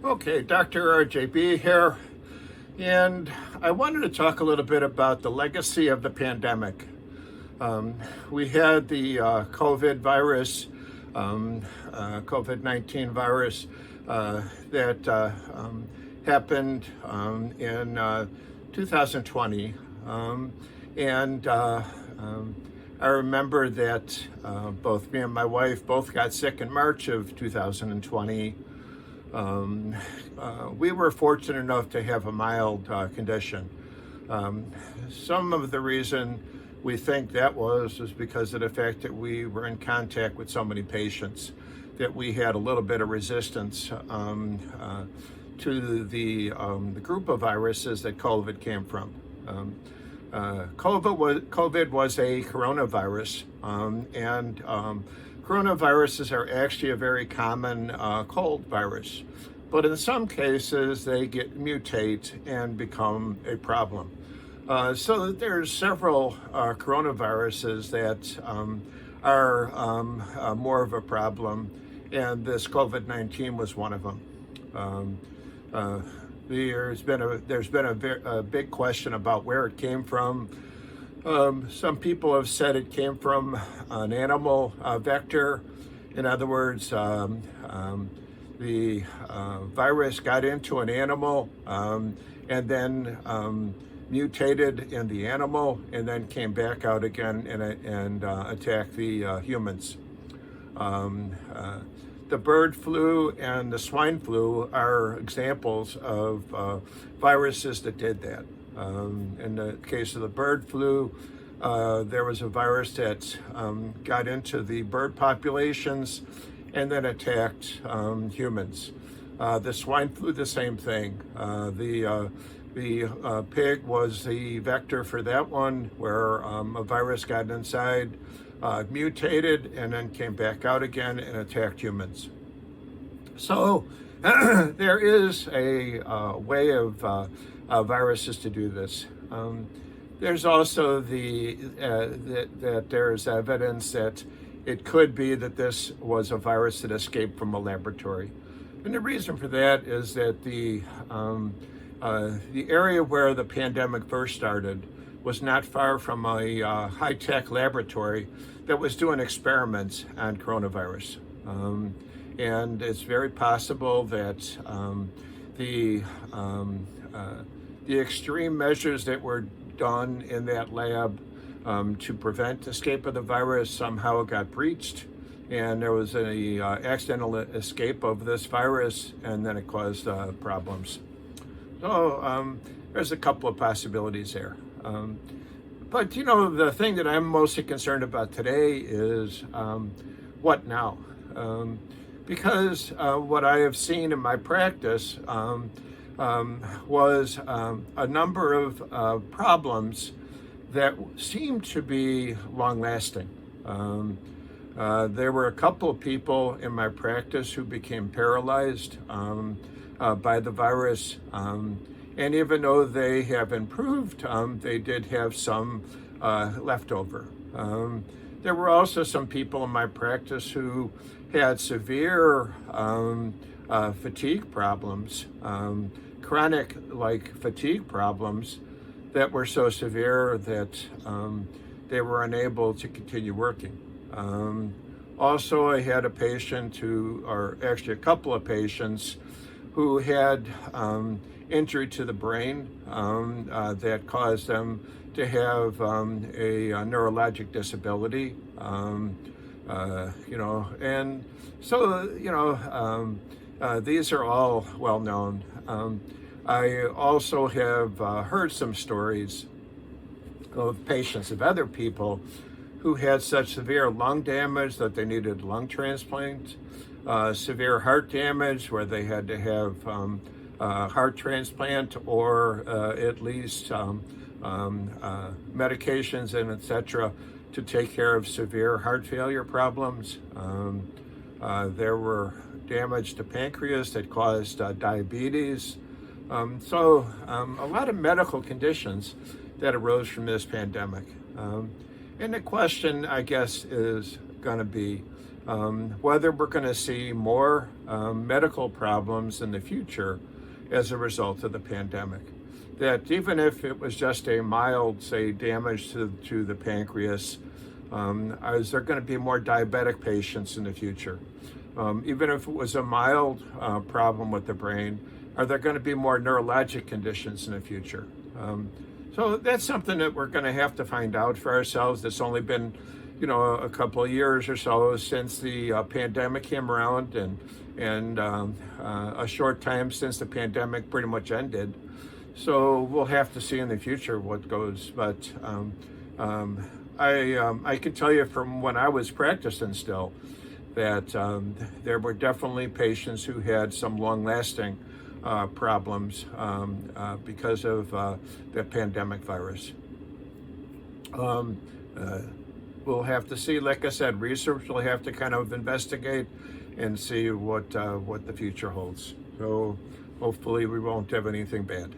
Okay, doctorarjaybe here, and I wanted to talk a little bit about the legacy of the pandemic. We had the COVID virus, COVID-19 virus that happened in 2020, and I remember that both me and my wife both got sick in March of 2020. We were fortunate enough to have a mild condition. Some of the reason we think that was because of the fact that we were in contact with so many patients, that we had a little bit of resistance to the group of viruses that COVID came from. COVID was a coronavirus, and coronaviruses are actually a very common cold virus, but in some cases they mutate and become a problem. So there's several coronaviruses that are more of a problem, and this COVID-19 was one of them. There's been a big question about where it came from. Some people have said it came from an animal vector. In other words, the virus got into an animal and then mutated in the animal and then came back out again and attacked the humans. The bird flu and the swine flu are examples of viruses that did that. In the case of the bird flu, there was a virus that got into the bird populations and then attacked humans. The swine flu, the same thing. The pig was the vector for that one, where a virus got inside, mutated, and then came back out again and attacked humans. So there is a way of viruses to do this. There's also that there's evidence that it could be that this was a virus that escaped from a laboratory. And the reason for that is that the area where the pandemic first started was not far from a high-tech laboratory that was doing experiments on coronavirus. And it's very possible that the extreme measures that were done in that lab to prevent escape of the virus somehow got breached, and there was an accidental escape of this virus, and then it caused problems. So there's a couple of possibilities there. But the thing that I'm mostly concerned about today is what now? Because what I have seen in my practice was a number of problems that seemed to be long-lasting. There were a couple of people in my practice who became paralyzed by the virus, and even though they have improved, they did have some leftover. There were also some people in my practice who had severe fatigue problems, chronic fatigue problems that were so severe that they were unable to continue working. Also, I had a patient or actually a couple of patients who had injury to the brain that caused them to have a neurologic disability. And so, these are all well known. I also have heard some stories of patients of other people who had such severe lung damage that they needed lung transplant, severe heart damage where they had to have heart transplant or at least medications and etc. to take care of severe heart failure problems. There were damage to pancreas that caused diabetes. So a lot of medical conditions that arose from this pandemic. And the question, I guess, is going to be, whether we're going to see more medical problems in the future as a result of the pandemic. That even if it was just a mild, say, damage to the pancreas, is there going to be more diabetic patients in the future? Even if it was a mild problem with the brain, are there going to be more neurologic conditions in the future? So that's something that we're going to have to find out for ourselves. It's only been, a couple of years or so since the pandemic came around, and a short time since the pandemic pretty much ended. So we'll have to see in the future what goes. But I can tell you from when I was practicing still that there were definitely patients who had some long-lasting problems because of the pandemic virus. We'll have to see, like I said, research will have to kind of investigate and see what the future holds. So hopefully we won't have anything bad.